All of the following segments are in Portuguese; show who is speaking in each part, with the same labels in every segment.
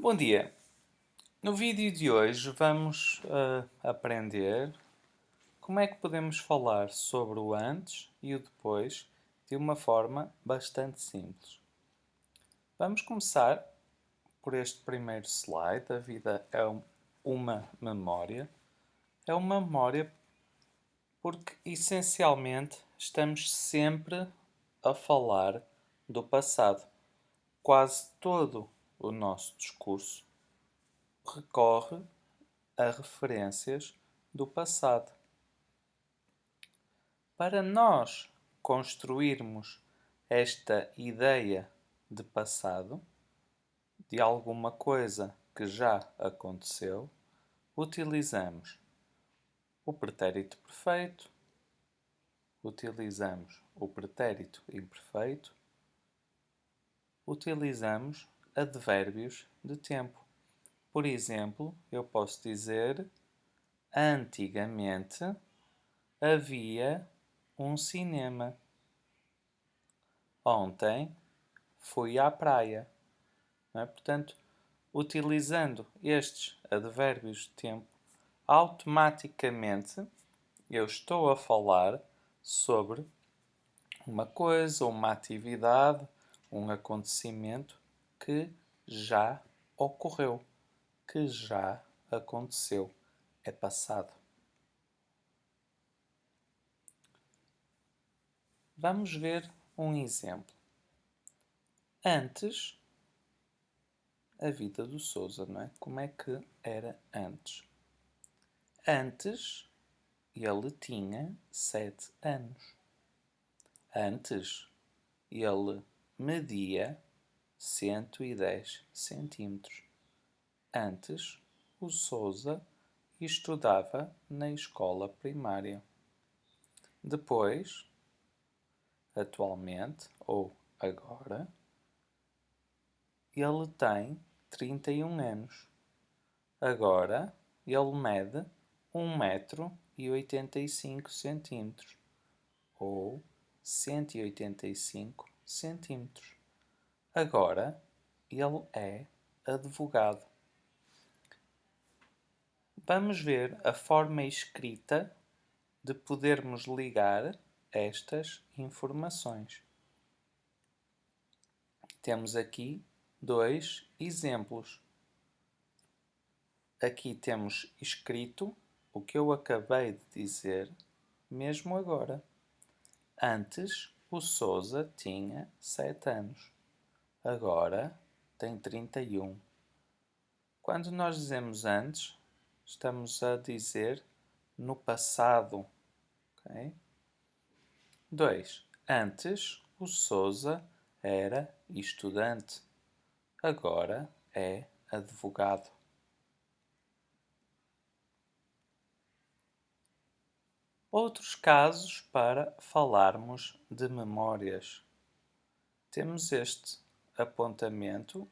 Speaker 1: Bom dia! No vídeo de hoje vamos aprender como é que podemos falar sobre o antes e o depois de uma forma bastante simples. Vamos começar por este primeiro slide. A vida é uma memória. É uma memória porque essencialmente estamos sempre a falar do passado. Quase todo o nosso discurso recorre a referências do passado. Para nós construirmos esta ideia de passado, de alguma coisa que já aconteceu, utilizamos o pretérito perfeito, utilizamos o pretérito imperfeito, utilizamos advérbios de tempo. Por exemplo, eu posso dizer: antigamente havia um cinema. Ontem fui à praia. Não é? Portanto, utilizando estes advérbios de tempo, automaticamente eu estou a falar sobre uma coisa, uma atividade, um acontecimento que já ocorreu, que já aconteceu, é passado. Vamos ver um exemplo. Antes, a vida do Sousa, não é? Como é que era antes? Antes, ele tinha 7 anos. Antes, ele media 110 centímetros. Antes, o Sousa estudava na escola primária. Depois, atualmente ou agora, ele tem 31 anos. Agora, ele mede 1,85 m ou 185 centímetros. Agora, ele é advogado. Vamos ver a forma escrita de podermos ligar estas informações. Temos aqui dois exemplos. Aqui temos escrito o que eu acabei de dizer, mesmo agora. Antes, o Sousa tinha 7 anos. Agora tem 31. Quando nós dizemos antes, estamos a dizer no passado. Okay? 2. Antes, o Sousa era estudante. Agora é advogado. Outros casos para falarmos de memórias. Temos este apontamento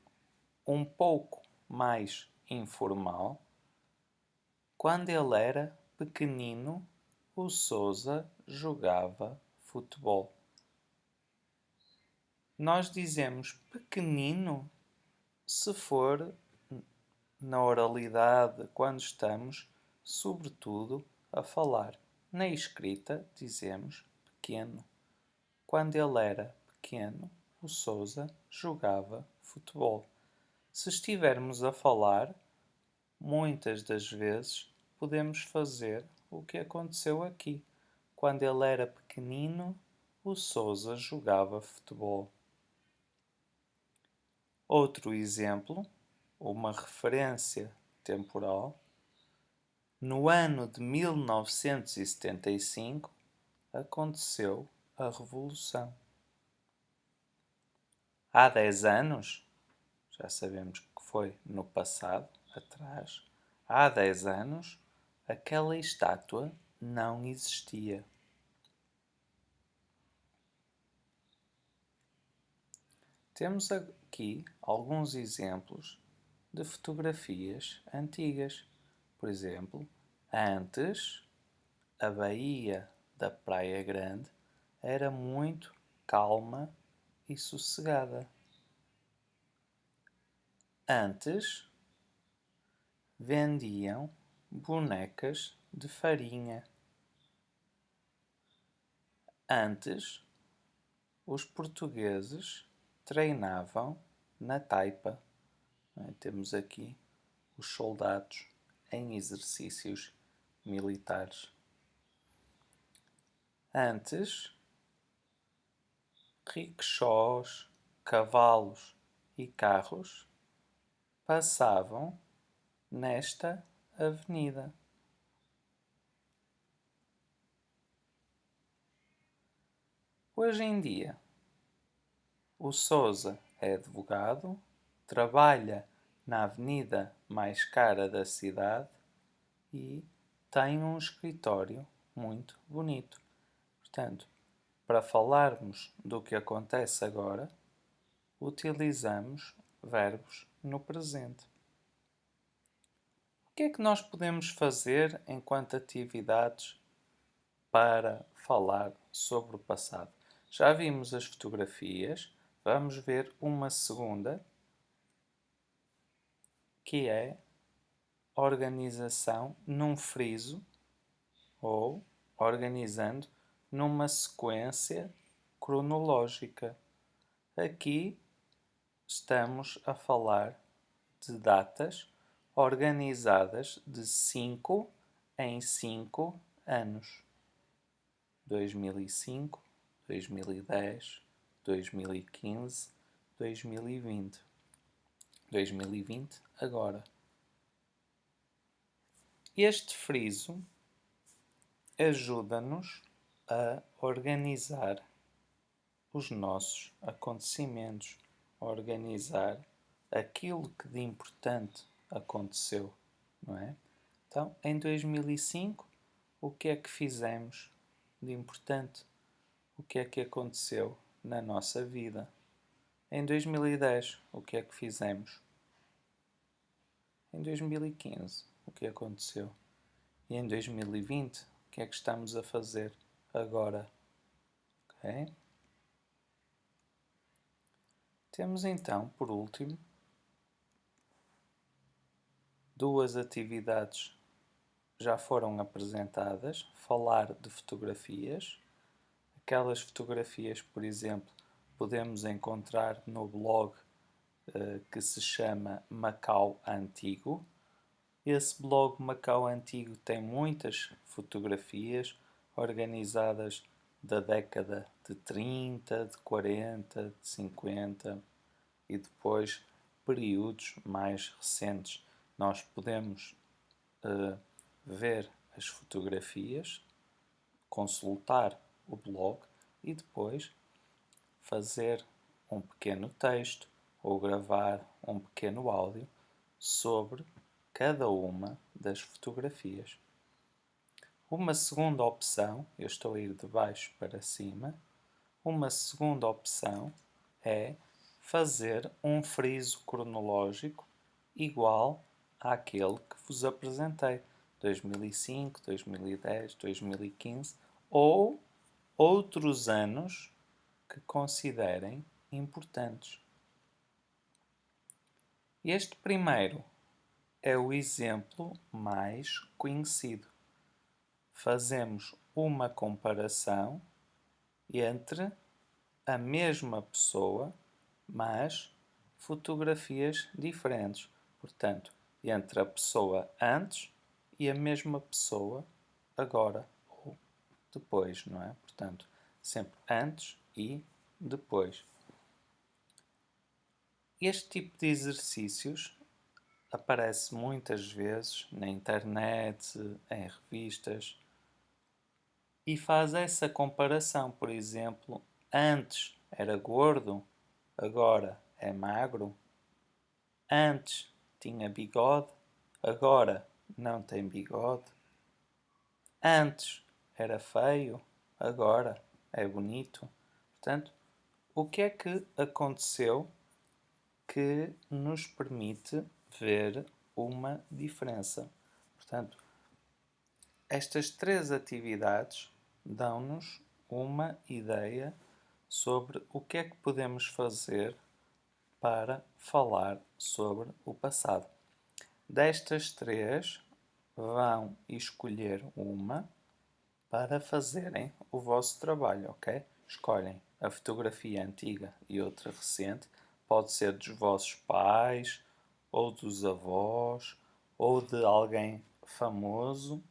Speaker 1: um pouco mais informal. Quando ele era pequenino, o Sousa jogava futebol. Nós dizemos pequenino se for na oralidade, quando estamos, sobretudo, a falar. Na escrita, dizemos pequeno. Quando ele era pequeno, o Sousa jogava futebol. Se estivermos a falar, muitas das vezes podemos fazer o que aconteceu aqui. Quando ele era pequenino, o Sousa jogava futebol. Outro exemplo, uma referência temporal. No ano de 1975 aconteceu a Revolução. Há 10 anos, já sabemos que foi no passado, atrás, há 10 anos, aquela estátua não existia. Temos aqui alguns exemplos de fotografias antigas. Por exemplo, antes, a baía da Praia Grande era muito calma e sossegada. Antes vendiam bonecas de farinha. Antes os portugueses treinavam na taipa. Temos aqui os soldados em exercícios militares. Antes, rickshaws, cavalos e carros passavam nesta avenida. Hoje em dia, o Sousa é advogado, trabalha na avenida mais cara da cidade e tem um escritório muito bonito. Portanto, para falarmos do que acontece agora, utilizamos verbos no presente. O que é que nós podemos fazer enquanto atividades para falar sobre o passado? Já vimos as fotografias, vamos ver uma segunda, que é organização num friso ou organizando numa sequência cronológica. Aqui estamos a falar de datas organizadas de 5 em 5 anos. 2005, 2010, 2015, 2020. 2020 agora. Este friso ajuda-nos a organizar os nossos acontecimentos, a organizar aquilo que de importante aconteceu, não é? Então, em 2005, o que é que fizemos de importante? O que é que aconteceu na nossa vida? Em 2010, o que é que fizemos? Em 2015, o que aconteceu? E em 2020, o que é que estamos a fazer agora? Ok? Temos então, por último, duas atividades já foram apresentadas. Falar de fotografias. Aquelas fotografias, por exemplo, podemos encontrar no blog que se chama Macau Antigo. Esse blog Macau Antigo tem muitas fotografias organizadas da década de 30, de 40, de 50 e depois períodos mais recentes. Nós podemos ver as fotografias, consultar o blog e depois fazer um pequeno texto ou gravar um pequeno áudio sobre cada uma das fotografias. Uma segunda opção, eu estou a ir de baixo para cima, uma segunda opção é fazer um friso cronológico igual àquele que vos apresentei, 2005, 2010, 2015, ou outros anos que considerem importantes. Este primeiro é o exemplo mais conhecido. Fazemos uma comparação entre a mesma pessoa, mas fotografias diferentes. Portanto, entre a pessoa antes e a mesma pessoa agora ou depois, não é? Portanto, sempre antes e depois. Este tipo de exercícios aparece muitas vezes na internet, em revistas, e faz essa comparação. Por exemplo, antes era gordo, agora é magro. Antes tinha bigode, agora não tem bigode. Antes era feio, agora é bonito. Portanto, o que é que aconteceu que nos permite ver uma diferença? Portanto, estas três atividades dão-nos uma ideia sobre o que é que podemos fazer para falar sobre o passado. Destas três, vão escolher uma para fazerem o vosso trabalho, ok? Escolhem a fotografia antiga e outra recente. Pode ser dos vossos pais, ou dos avós, ou de alguém famoso.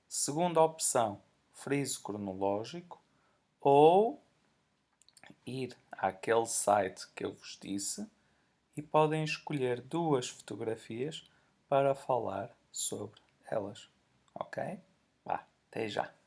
Speaker 1: Segunda opção, friso cronológico, ou ir àquele site que eu vos disse e podem escolher duas fotografias para falar sobre elas. Ok? Vá, até já!